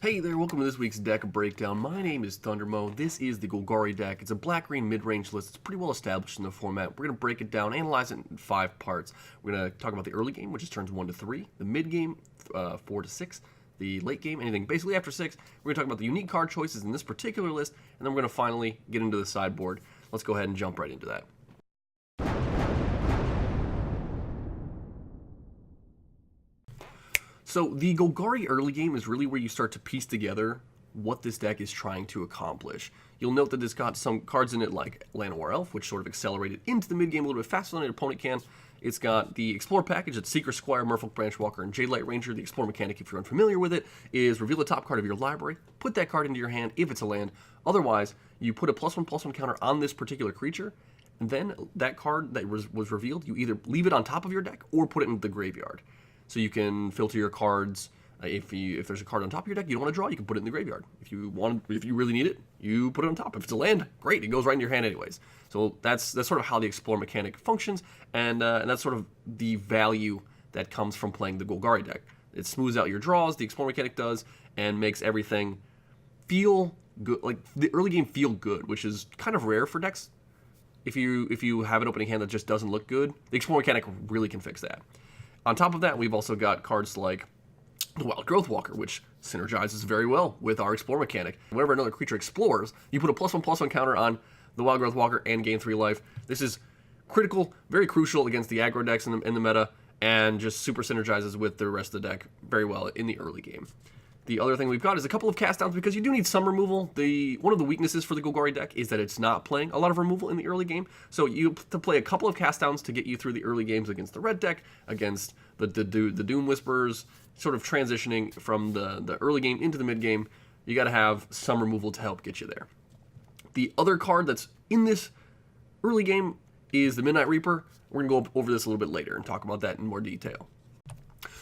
Hey there, welcome to this week's deck breakdown. My name is Thundermo. This is the Golgari deck. It's a black-green mid-range list. It's pretty well established in the format. We're going to break it down, analyze it in 5 parts. We're going to talk about the early game, which is turns 1 to 3, the mid game, 4 to 6, the late game, anything basically after 6. We're going to talk about the unique card choices in this particular list, and then we're going to finally get into the sideboard. Let's go ahead and jump right into that. So the Golgari early game is really where you start to piece together what this deck is trying to accomplish. You'll note that it's got some cards in it like Llanowar Elf, which sort of accelerated into the mid-game a little bit faster than an opponent can. It's got the Explore package, it's Seeker Squire, Merfolk Branchwalker, and Jadelight Ranger. The Explore mechanic, if you're unfamiliar with it, is reveal the top card of your library, put that card into your hand if it's a land. Otherwise, you put a +1/+1 counter on this particular creature, and then that card that was revealed, you either leave it on top of your deck or put it into the graveyard. So you can filter your cards. If there's a card on top of your deck you don't want to draw, you can put it in the graveyard. If you really need it, you put it on top. If it's a land, great, it goes right in your hand anyways. So that's sort of how the Explore mechanic functions, and that's sort of the value that comes from playing the Golgari deck. It smooths out your draws, the Explore mechanic does, and makes everything feel good, like the early game feel good, which is kind of rare for decks. If you have an opening hand that just doesn't look good, the Explore mechanic really can fix that. On top of that, we've also got cards like the Wild Growth Walker, which synergizes very well with our Explore mechanic. Whenever another creature explores, you put a +1/+1 counter on the Wild Growth Walker and gain 3 life. This is critical, very crucial against the aggro decks in the meta, and just super synergizes with the rest of the deck very well in the early game. The other thing we've got is a couple of cast downs because you do need some removal. One of the weaknesses for the Golgari deck is that it's not playing a lot of removal in the early game. So you have to play a couple of cast downs to get you through the early games against the red deck, against the Doom Whisperers, sort of transitioning from the early game into the mid game. You got to have some removal to help get you there. The other card that's in this early game is the Midnight Reaper. We're going to go over this a little bit later and talk about that in more detail.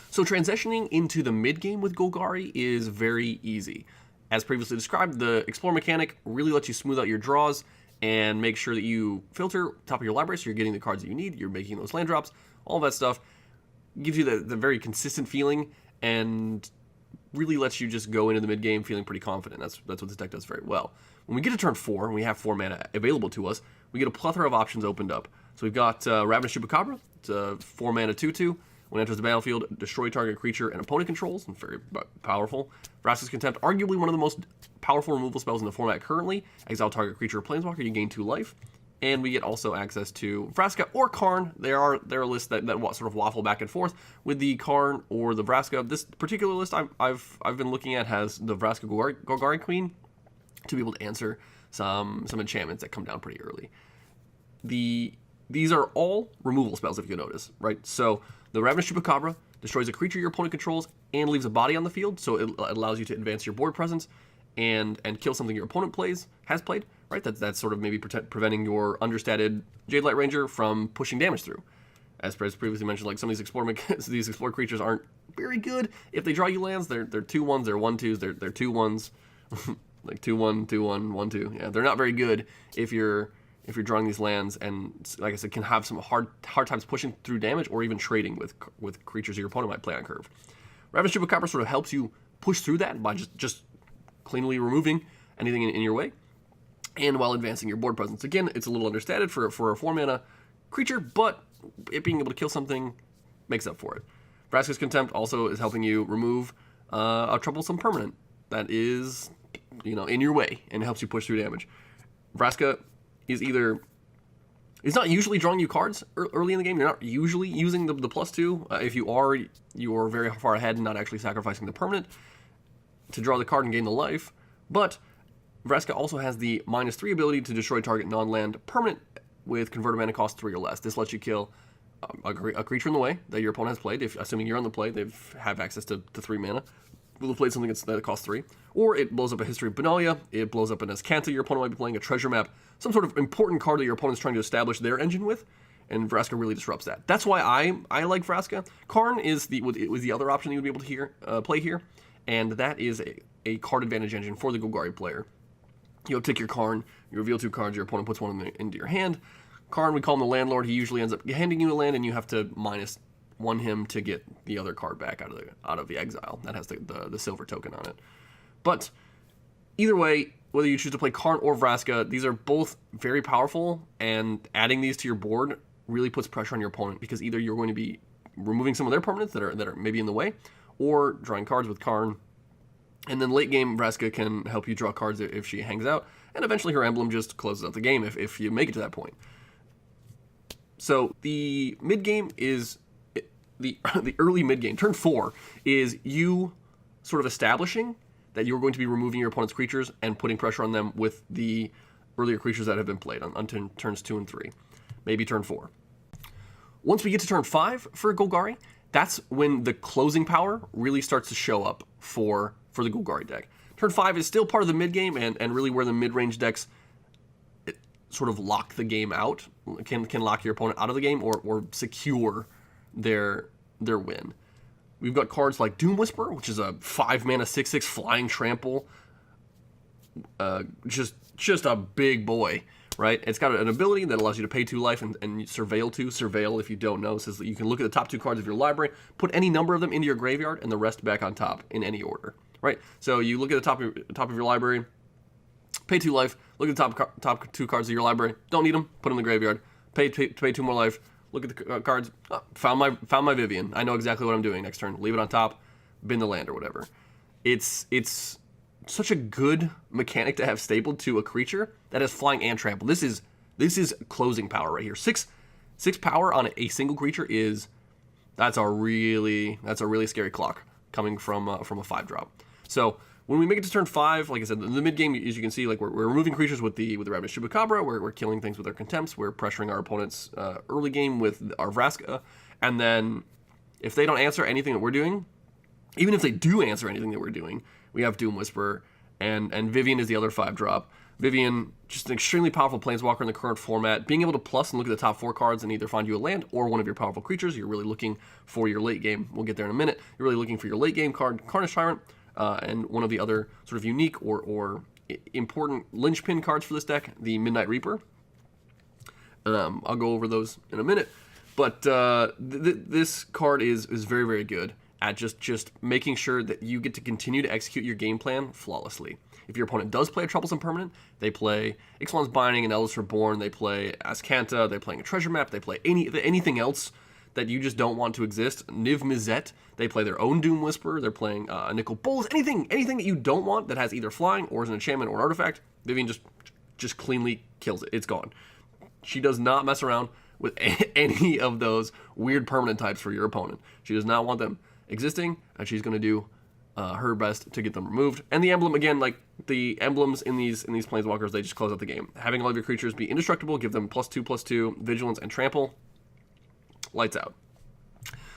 So transitioning into the mid-game with Golgari is very easy. As previously described, the Explore mechanic really lets you smooth out your draws and make sure that you filter top of your library so you're getting the cards that you need, you're making those land drops, all that stuff. Gives you the very consistent feeling and really lets you just go into the mid-game feeling pretty confident. That's what this deck does very well. When we get to turn 4, and we have 4 mana available to us, we get a plethora of options opened up. So we've got Ravenous Chupacabra. It's a 4 mana 2/2. When it enters the battlefield, destroy target creature and opponent controls, and very powerful. Vraska's Contempt, arguably one of the most powerful removal spells in the format currently. Exile target creature or planeswalker, you gain 2 life. And we get also access to Vraska or Karn. There are lists that sort of waffle back and forth with the Karn or the Vraska. This particular list I've been looking at has the Vraska Golgari Queen to be able to answer some enchantments that come down pretty early. These are all removal spells, if you notice, right? So the Ravenous Chupacabra destroys a creature your opponent controls and leaves a body on the field, so it allows you to advance your board presence and kill something your opponent has played, right? That's sort of maybe preventing your understated Jadelight Ranger from pushing damage through. As previously mentioned, like some of these explore creatures aren't very good. If they draw you lands, they're 2/1s, they're 1/2s, they're 2/1s, like 2/1, 2/1, 1/2. Yeah, they're not very good if you're drawing these lands, and like I said, can have some hard times pushing through damage or even trading with creatures your opponent might play on curve. Ravenous Chupacabra sort of helps you push through that by just cleanly removing anything in your way, and while advancing your board presence. Again, it's a little understated for a 4 mana creature, but it being able to kill something makes up for it. Vraska's Contempt also is helping you remove a troublesome permanent that is, in your way and helps you push through damage. Vraska is not usually drawing you cards early in the game. You're not usually using the +2. If you are very far ahead and not actually sacrificing the permanent to draw the card and gain the life. But Vraska also has the -3 ability to destroy target non-land permanent with converted mana cost 3 or less. This lets you kill a creature in the way that your opponent has played. Assuming you're on the play, they have access to 3 mana. Will have played something that costs 3. Or it blows up a History of Benalia, it blows up an Azcanta your opponent might be playing, a treasure map, some sort of important card that your opponent's trying to establish their engine with, and Vraska really disrupts that. That's why I like Vraska. Karn was the other option you would be able to play here, and that is a card advantage engine for the Golgari player. You uptick your Karn, you reveal 2 cards, your opponent puts one into your hand. Karn, we call him the landlord, he usually ends up handing you a land, and you have to -1 him to get the other card back out of the exile. That has the silver token on it. But either way, whether you choose to play Karn or Vraska, these are both very powerful, and adding these to your board really puts pressure on your opponent, because either you're going to be removing some of their permanents that are maybe in the way, or drawing cards with Karn. And then late game, Vraska can help you draw cards if she hangs out, and eventually her emblem just closes out the game if you make it to that point. So the mid game is the early mid game. Turn 4 is you sort of establishing that you're going to be removing your opponent's creatures and putting pressure on them with the earlier creatures that have been played on turns 2 and 3, maybe turn 4. Once we get to turn 5 for Golgari, that's when the closing power really starts to show up for the Golgari deck. Turn 5 is still part of the mid game, and really where the mid-range decks sort of lock the game out, can lock your opponent out of the game or secure their win. We've got cards like Doom Whisperer, which is a 5-mana 6/6 flying trample. Just a big boy, right? It's got an ability that allows you to pay 2 life and surveil 2. Surveil, if you don't know, says that you can look at the top 2 cards of your library, put any number of them into your graveyard, and the rest back on top in any order, right? So you look at the top of your library, pay 2 life, look at the top 2 cards of your library, don't need them, put them in the graveyard, pay 2 more life, look at the cards, oh, found my Vivian, I know exactly what I'm doing next turn, leave it on top, bin the land or whatever. It's such a good mechanic to have stapled to a creature that has flying and trample. This is closing power right here. 6 power on a single creature that's a really scary clock coming from a 5-drop. So when we make it to turn 5, like I said, in the mid game, as you can see, like we're removing creatures with the Ravenous Chupacabra, we're killing things with our Contempts, we're pressuring our opponent's early game with our Vraska, and then if they don't answer anything that we're doing, even if they do answer anything that we're doing, we have Doom Whisperer, and Vivian is the other 5-drop. Vivian, just an extremely powerful planeswalker in the current format. Being able to plus and look at the top 4 cards and either find you a land or one of your powerful creatures. You're really looking for your late game. We'll get there in a minute. You're really looking for your late game card, Carnage Tyrant, and one of the other sort of unique or important linchpin cards for this deck, the Midnight Reaper. I'll go over those in a minute. But this card is very, very good at just making sure that you get to continue to execute your game plan flawlessly. If your opponent does play a Troublesome Permanent, they play Ixalan's Binding and Eldest Reborn, they play Azcanta, they're playing a Treasure Map, they play anything else that you just don't want to exist. Niv Mizzet, they play their own Doom Whisperer, they're playing Nicol Bolas, anything that you don't want that has either flying or is an enchantment or an artifact, Vivian just cleanly kills it. It's gone. She does not mess around with any of those weird permanent types for your opponent. She does not want them existing, and she's going to do her best to get them removed. And the emblem, again, like the emblems in these planeswalkers, they just close out the game. Having all of your creatures be indestructible, give them +2/+2 vigilance and trample. Lights out.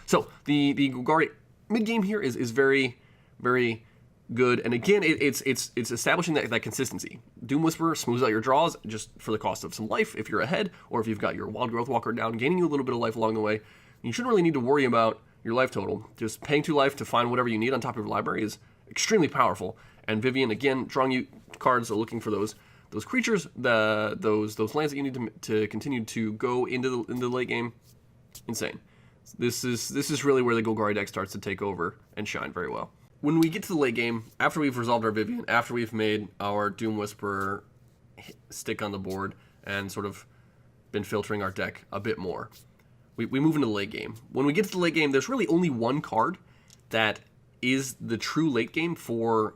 So the Golgari mid game here is very, very good. And again, it's establishing that consistency. Doom Whisperer smooths out your draws just for the cost of some life if you're ahead, or if you've got your Wild Growth Walker down, gaining you a little bit of life along the way. You shouldn't really need to worry about your life total. Just paying 2 life to find whatever you need on top of your library is extremely powerful. And Vivian, again, drawing you cards, looking for those creatures, those lands that you need to continue to go into the late game. Insane. This is really where the Golgari deck starts to take over and shine very well. When we get to the late game, after we've resolved our Vivian, after we've made our Doom Whisperer stick on the board and sort of been filtering our deck a bit more, we move into the late game. When we get to the late game, there's really only one card that is the true late game for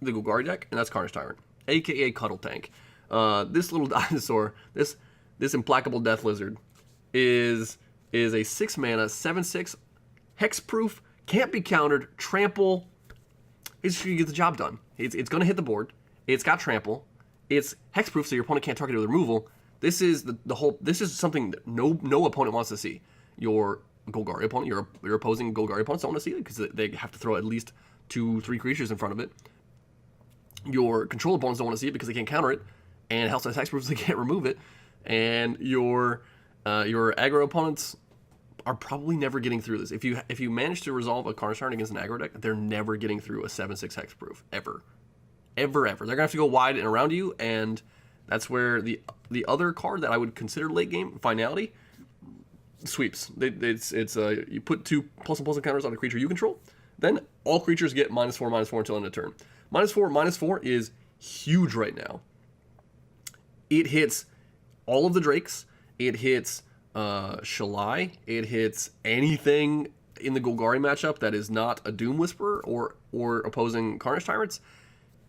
the Golgari deck, and that's Carnage Tyrant, aka Cuddle Tank. This little dinosaur, this implacable death lizard, is a 6-mana 7/6 hexproof, can't be countered, trample. It's just gonna get the job done. It's gonna hit the board. It's got trample. It's hexproof, so your opponent can't target it with removal. This is this is something that no opponent wants to see. Your Golgari opponent, your opposing Golgari opponents don't want to see it because they have to throw at least 2-3 creatures in front of it. Your control opponents don't want to see it because they can't counter it, and Hell says hexproof, so they can't remove it. And your aggro opponents are probably never getting through this. If you manage to resolve a Carnage Tyrant against an aggro deck, they're never getting through a 7/6 hexproof ever. They're gonna have to go wide and around you, and that's where the other card that I would consider late game, Finality, sweeps. You put 2 +1/+1 counters on a creature you control. Then all creatures get -4/-4 until end of turn. -4/-4 is huge right now. It hits all of the Drakes. It hits Shalai. It hits anything in the Golgari matchup that is not a Doom Whisperer or opposing Carnage Tyrants.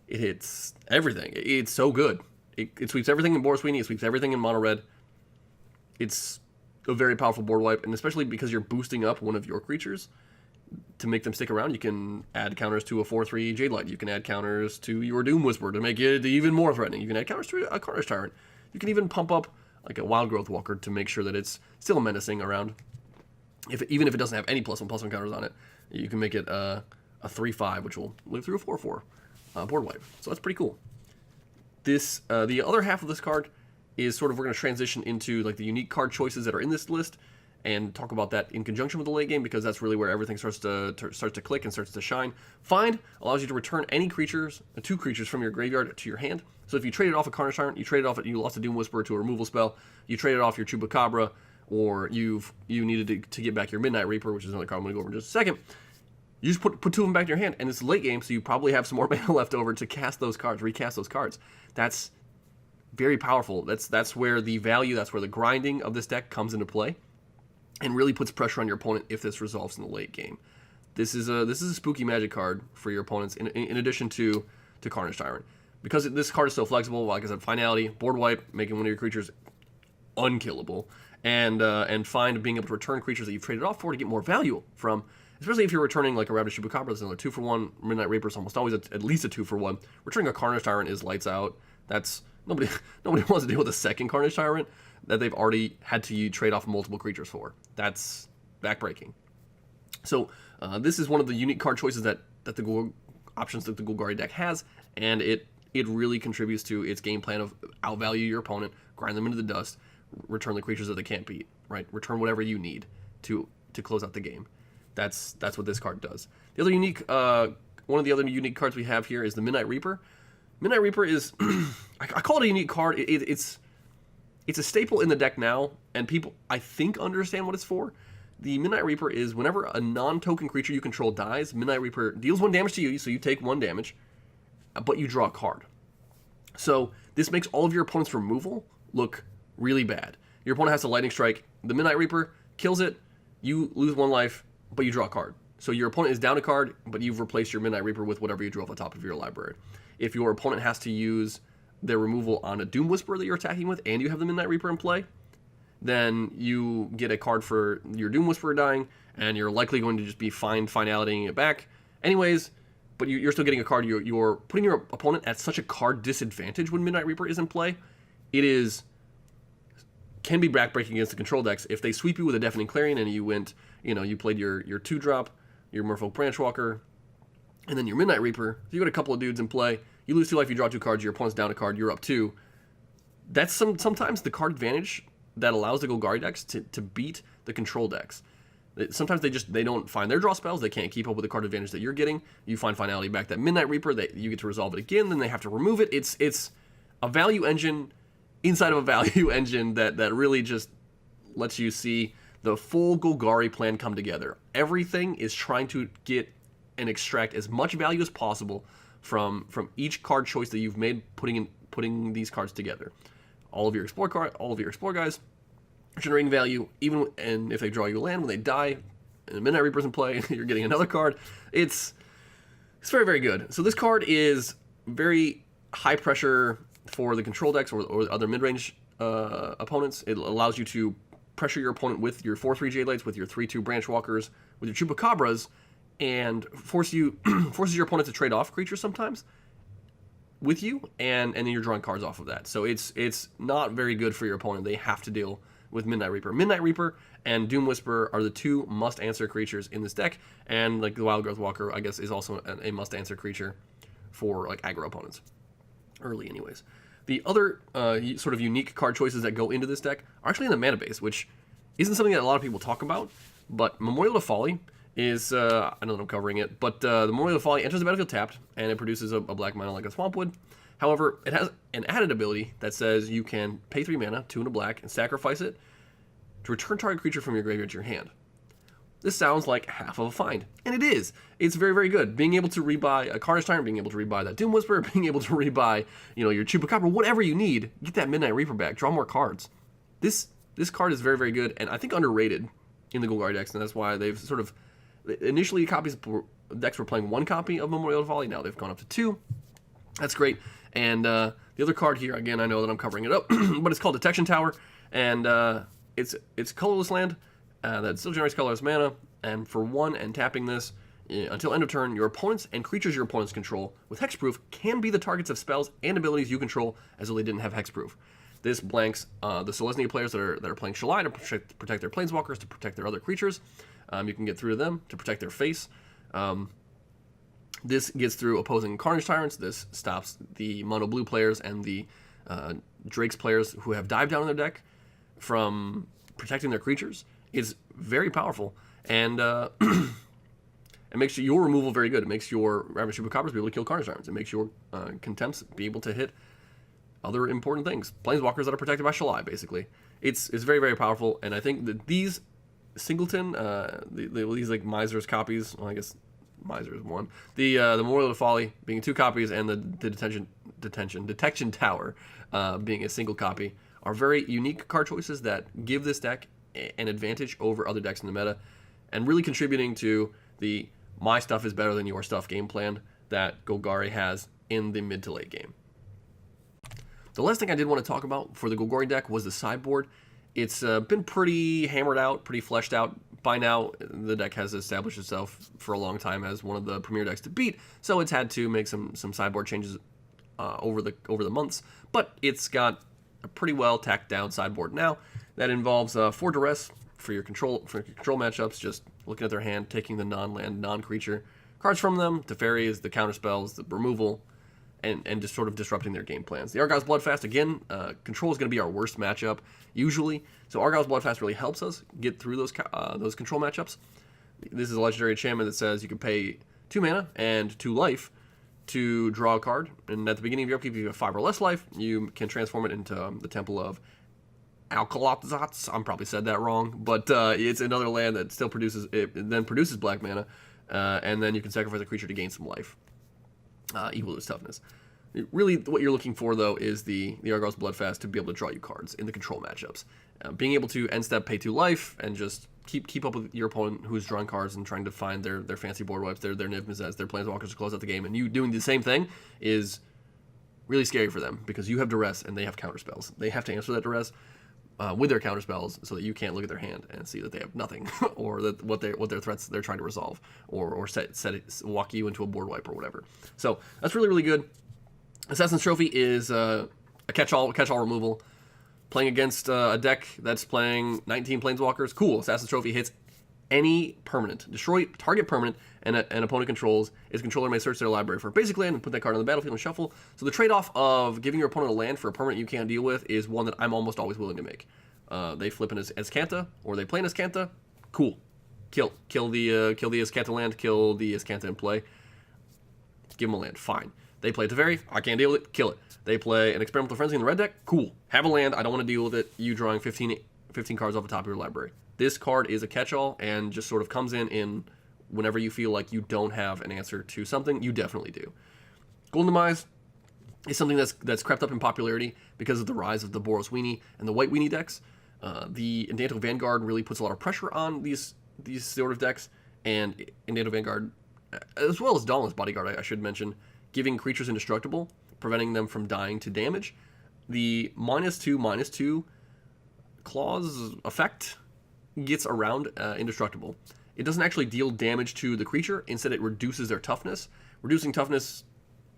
It hits everything. It's so good. It sweeps everything in Boros Sweeney. It sweeps everything in Mono Red. It's a very powerful board wipe, and especially because you're boosting up one of your creatures to make them stick around, you can add counters to a 4/3 Jade Light. You can add counters to your Doom Whisperer to make it even more threatening. You can add counters to a Carnage Tyrant. You can even pump up like a Wild Growth Walker to make sure that it's still menacing around. Even if it doesn't have any +1/+1 counters on it, you can make it a 3/5, which will live through a 4/4 board wipe. So that's pretty cool. This the other half of this card is sort of, we're going to transition into like the unique card choices that are in this list and talk about that in conjunction with the late game, because that's really where everything starts to click and starts to shine. Find allows you to return any creatures, 2 creatures from your graveyard to your hand. So if you traded off a Carnage Tyrant, you lost a Doom Whisperer to a removal spell, you traded off your Chupacabra, or you needed to get back your Midnight Reaper, which is another card I'm going to go over in just a second. You just put 2 of them back in your hand, and it's late game, so you probably have some more mana left over to cast those cards, recast those cards. That's very powerful. That's where the value, that's where the grinding of this deck comes into play, and really puts pressure on your opponent if this resolves in the late game. This is a spooky Magic card for your opponents, in addition to Carnage Tyrant. Because this card is so flexible, like I said, finality, board wipe, making one of your creatures unkillable, and find being able to return creatures that you've traded off for to get more value from, especially if you're returning like a Rabid Chupacabra, that's another 2-for-1, Midnight Reaper is almost always at least a 2-for-1. Returning a Carnage Tyrant is lights out. That's nobody wants to deal with a second Carnage Tyrant that they've already had to trade off multiple creatures for. That's backbreaking. So this is one of the unique card choices that the options that the Golgari deck has, and it really contributes to its game plan of outvalue your opponent, grind them into the dust, return the creatures that they can't beat, right? Return whatever you need to close out the game. That's what this card does. The other unique, one of the other unique cards we have here is the Midnight Reaper. Midnight Reaper is, I call it a unique card. It's a staple in the deck now, and people, I think, understand what it's for. The Midnight Reaper is whenever a non-token creature you control dies, Midnight Reaper deals 1 damage to you, so you take 1 damage, but you draw a card. So this makes all of your opponent's removal look really bad. Your opponent has a Lightning Strike, the Midnight Reaper kills it, you lose 1 life, but you draw a card. So your opponent is down a card, but you've replaced your Midnight Reaper with whatever you drew off the top of your library. If your opponent has to use their removal on a Doom Whisperer that you're attacking with, and you have the Midnight Reaper in play, then you get a card for your Doom Whisperer dying, and you're likely going to just be finalitying it back anyways, but you're still getting a card. You're putting your opponent at such a card disadvantage when Midnight Reaper is in play. It can be backbreaking against the control decks. If they sweep you with a Deafening Clarion and you played your 2-drop, your Merfolk Branchwalker, and then your Midnight Reaper, so you got a couple of dudes in play, you lose 2 life, you draw 2 cards, your opponent's down a card, you're up 2. That's sometimes the card advantage that allows the Golgari decks to beat the control decks. Sometimes they don't find their draw spells, they can't keep up with the card advantage that you're getting. You find finality back that Midnight Reaper, you get to resolve it again, then they have to remove it. It's a value engine inside of a value engine that really just lets you see the full Golgari plan come together. Everything is trying to get and extract as much value as possible from each card choice that you've made, putting these cards together. All of your explore guys are generating value, and if they draw you a land when they die, and the Midnight Reaper's in play, you're getting another card. It's very, very good. So this card is very high pressure for the control decks or other mid-range opponents. It allows you to pressure your opponent with your 4/3 Jade Lights, with your 3/2 Branchwalkers, with your Chupacabras, and forces your opponent to trade off creatures sometimes with you, and then you're drawing cards off of that. So it's not very good for your opponent. They have to deal with Midnight Reaper. Midnight Reaper and Doom Whisperer are the 2 must-answer creatures in this deck, and like the Wild Growth Walker, I guess, is also a must-answer creature for like aggro opponents, early anyways. The other sort of unique card choices that go into this deck are actually in the mana base, which isn't something that a lot of people talk about, but Memorial to Folly is, I know that I'm covering it, but the Memorial to Folly enters the battlefield tapped, and it produces a black mana like a Swamp would. However, it has an added ability that says you can pay 3 mana, 2 and a black, and sacrifice it to return target creature from your graveyard to your hand. this sounds like half of a find. And it is. It's very, very good. Being able to rebuy a Carnage Tyrant, being able to rebuy that Doom Whisperer, being able to rebuy, your Chupacabra, whatever you need, get that Midnight Reaper back, draw more cards. This card is very, very good, and I think underrated in the Golgari decks, and that's why they've sort of, initially decks were playing 1 copy of Memorial to Folly, now they've gone up to 2. That's great. And the other card here, again, I know that I'm covering it up, but it's called Detection Tower, and it's colorless land that still generates colorless mana, and for 1 and tapping this, until end of turn, your opponents and creatures your opponents control with hexproof can be the targets of spells and abilities you control as though they didn't have hexproof. This blanks the Selesnya players that are playing Shalai to protect their planeswalkers, to protect their other creatures. You can get through to them to protect their face. This gets through opposing Carnage Tyrants. This stops the mono blue players and the Drake's players who have Dive Down in their deck from protecting their creatures. It's very powerful, and it makes your removal very good. It makes your Ravenous Chupacabras be able to kill Carnage Tyrants. It makes your Contempts be able to hit other important things. Planeswalkers that are protected by Shalai, basically. It's very, very powerful, and I think that these Singleton, these like Miser's copies, well, I guess Miser is 1. The Memorial to Folly being 2 copies, and the Detection Tower being a single copy, are very unique card choices that give this deck an advantage over other decks in the meta, and really contributing to the my stuff is better than your stuff game plan that Golgari has in the mid to late game. The last thing I did want to talk about for the Golgari deck was the sideboard. It's been pretty hammered out, pretty fleshed out. By now, the deck has established itself for a long time as one of the premier decks to beat, so it's had to make some sideboard changes over the months. But it's got a pretty well tacked down sideboard now that involves 4 Duress for your control matchups. Just looking at their hand, taking the non-land, non-creature cards from them, the fairies, the counter spells, the removal, and just sort of disrupting their game plans. The Argyle's Bloodfast, again, control is going to be our worst matchup usually, so Argyle's Bloodfast really helps us get through those control matchups. This is a legendary enchantment that says you can pay 2 mana and 2 life to draw a card, and at the beginning of your upkeep, if you have 5 or less life, you can transform it into the Temple of Alkalatzatz. I'm probably said that wrong, but it's another land that still produces black mana, and then you can sacrifice a creature to gain some life, equal to its toughness. Really, what you're looking for, though, is the Argyle's Bloodfast to be able to draw you cards in the control matchups. Being able to end step, pay 2 life, and just keep up with your opponent who's drawing cards and trying to find their fancy board wipes, their Niv Mizzets, their Planeswalkers to close out the game, and you doing the same thing is really scary for them, because you have Duress and they have counterspells. They have to answer that Duress with their counterspells so that you can't look at their hand and see that they have nothing, or that what their threats they're trying to resolve, or walk you into a board wipe or whatever. So that's really, really good. Assassin's Trophy is a catch-all removal. Playing against a deck that's playing 19 Planeswalkers, cool. Assassin's Trophy hits any permanent. Destroy target permanent and an opponent controls. Its controller may search their library for a basic land and put that card on the battlefield and shuffle. So the trade-off of giving your opponent a land for a permanent you can't deal with is one that I'm almost always willing to make. They flip an Azcanta, or they play an Azcanta, cool. Kill the Azcanta land, kill the Azcanta in play. Give them a land, fine. They play Teferi, I can't deal with it, kill it. They play an Experimental Frenzy in the red deck, cool. Have a land, I don't want to deal with it. You drawing 15 cards off the top of your library. This card is a catch-all and just sort of comes in whenever you feel like you don't have an answer to something. You definitely do. Golden Demise is something that's crept up in popularity because of the rise of the Boros Weenie and the White Weenie decks. The Indanto Vanguard really puts a lot of pressure on these sort of decks, and Indanto Vanguard, as well as Dauntless Bodyguard, I should mention, giving creatures indestructible, preventing them from dying to damage. The -2/-2 clause effect gets around indestructible. It doesn't actually deal damage to the creature, instead it reduces their toughness. Reducing toughness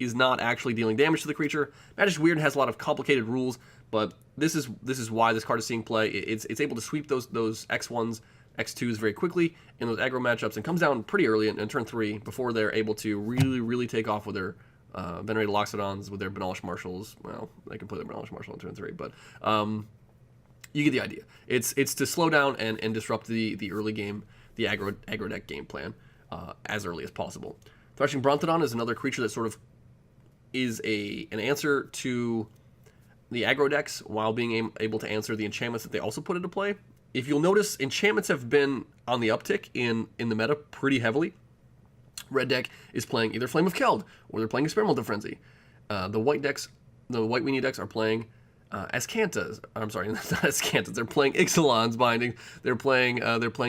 is not actually dealing damage to the creature. Magic's weird and has a lot of complicated rules, but this is why this card is seeing play. It's able to sweep those X1s, X2s very quickly in those aggro matchups, and comes down pretty early in turn 3 before they're able to really, really take off with their Venerated Loxodons, with their Benevolent Marshals. Well, they can play their Benevolent Marshal in turn 3, but you get the idea. It's to slow down and disrupt the early game, the aggro deck game plan as early as possible. Threshing Brontodon is another creature that sort of is an answer to the aggro decks while being able to answer the enchantments that they also put into play. if you'll notice, enchantments have been on the uptick in the meta pretty heavily. Red deck is playing either Flame of Keld, or they're playing Experimental Frenzy. The white weenie decks are playing Ascantas. I'm sorry, not Ascantas. They're playing Ixalan's Binding. They're playing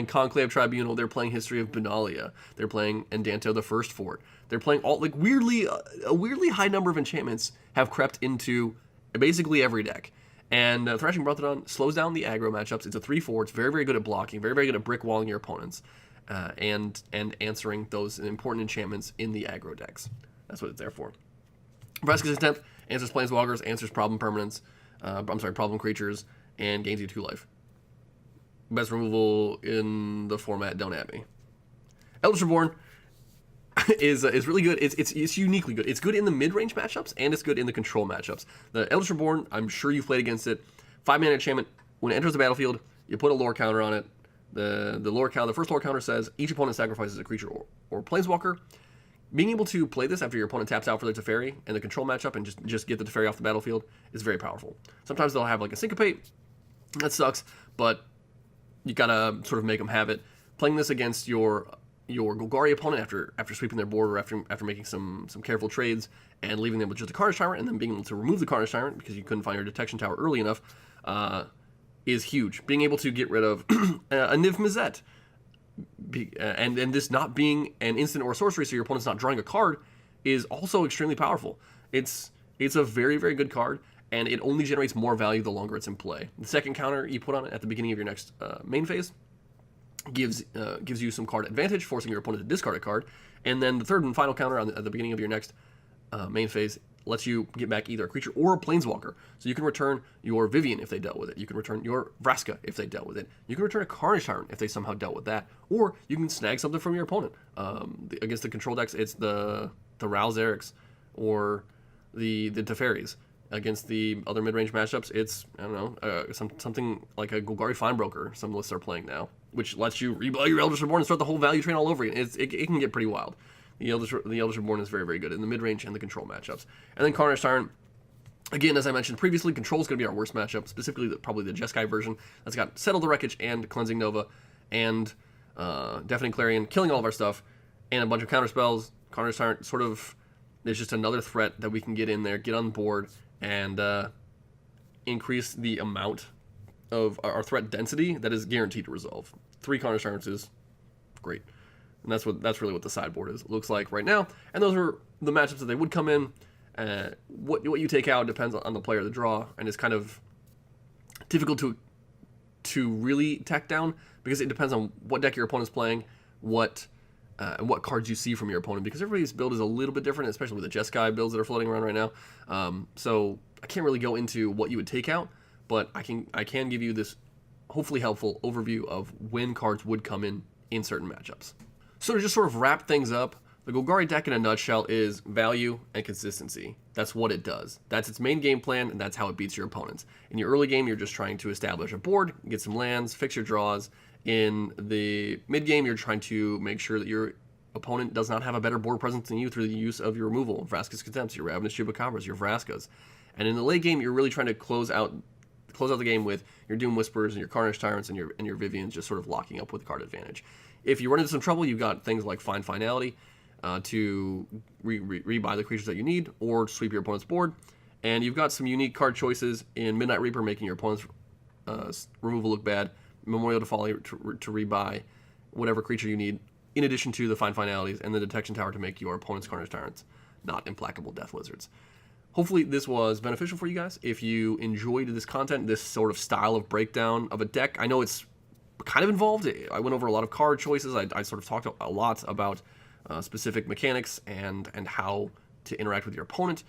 Conclave Tribunal. They're playing History of Benalia. They're playing Endanto the First Fort. They're playing all, like, a weirdly high number of enchantments have crept into basically every deck. And Thrashing Brothadon slows down the aggro matchups. It's a 3/4. It's very, very good at blocking. Very, very good at brick walling your opponents. And answering those important enchantments in the aggro decks. That's what it's there for. Vraska's Attempt answers Planeswalkers, answers problem permanents, problem creatures, and gains you 2 life. Best removal in the format, don't at me. Eldritch Reborn is really good. It's uniquely good. It's good in the mid-range matchups, and it's good in the control matchups. The Eldritch Reborn, I'm sure you've played against it. 5-mana enchantment. When it enters the battlefield, you put a lore counter on it. The first lore counter says each opponent sacrifices a creature or planeswalker. Being able to play this after your opponent taps out for their Teferi and the control matchup and just get the Teferi off the battlefield is very powerful. Sometimes they'll have like a Syncopate. That sucks, but you gotta sort of make them have it. Playing this against your Golgari opponent after sweeping their board or after making some careful trades and leaving them with just a Carnage Tyrant and then being able to remove the Carnage Tyrant because you couldn't find your Detection Tower early enough is huge. Being able to get rid of a Niv Mizzet, and this not being an instant or a sorcery, so your opponent's not drawing a card, is also extremely powerful. It's a very, very good card, and it only generates more value the longer it's in play. The second counter you put on it at the beginning of your next main phase gives you some card advantage, forcing your opponent to discard a card, and then the third and final counter at the beginning of your next main phase lets you get back either a creature or a planeswalker. So you can return your Vivian if they dealt with it. You can return your Vraska if they dealt with it. You can return a Carnage Tyrant if they somehow dealt with that. Or you can snag something from your opponent. Against the control decks, it's the Rouse Erics or the Teferis. Against the other mid-range matchups, it's, I don't know, something like a Golgari Finebroker, some lists are playing now, which lets you rebuy your Eldritch Reborn and start the whole value train all over again. It can get pretty wild. The Eldritch Reborn is very, very good in the mid-range and the control matchups. And then Carnage Tyrant, again, as I mentioned previously, control is going to be our worst matchup, specifically probably the Jeskai version. That's got Settle the Wreckage and Cleansing Nova and Deafening Clarion, killing all of our stuff, and a bunch of counter spells. Carnage Tyrant sort of is just another threat that we can get in there, get on board, and increase the amount of our threat density that is guaranteed to resolve. 3 Carnage Tyrants is great. And that's really what the sideboard looks like right now. And those are the matchups that they would come in. What you take out depends on the player, the draw, and it's kind of difficult to really tack down because it depends on what deck your opponent's playing, and what cards you see from your opponent, because everybody's build is a little bit different, especially with the Jeskai builds that are floating around right now. So I can't really go into what you would take out, but I can give you this hopefully helpful overview of when cards would come in certain matchups. So to just sort of wrap things up, the Golgari deck in a nutshell is value and consistency. That's what it does. That's its main game plan, and that's how it beats your opponents. In your early game, you're just trying to establish a board, get some lands, fix your draws. In the mid game, you're trying to make sure that your opponent does not have a better board presence than you through the use of your removal, Vraska's Contempts, your Ravenous Chupacabras, your Vraskas. And in the late game, you're really trying to close out the game with your Doom Whisperers and your Carnage Tyrants and your Vivians just sort of locking up with card advantage. If you run into some trouble, you've got things like Find Finality to rebuy the creatures that you need or sweep your opponent's board. And you've got some unique card choices in Midnight Reaper, making your opponent's removal look bad, Memorial to Folly to rebuy whatever creature you need, in addition to the Find Finalities and the Detection Tower to make your opponent's Carnage Tyrants not implacable Death Wizards. Hopefully this was beneficial for you guys. If you enjoyed this content, this sort of style of breakdown of a deck, I know it's kind of involved. I went over a lot of card choices. I sort of talked a lot about specific mechanics and how to interact with your opponent.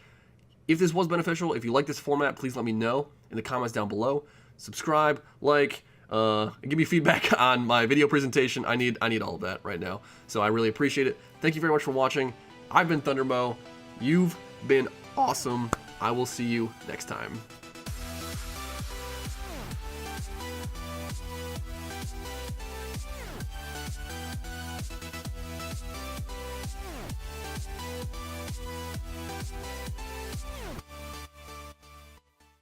If this was beneficial, if you like this format, please let me know in the comments down below. Subscribe, like, give me feedback on my video presentation. I need all of that right now. So I really appreciate it. Thank you very much for watching. I've been Thundermo. You've been awesome. I will see you next time.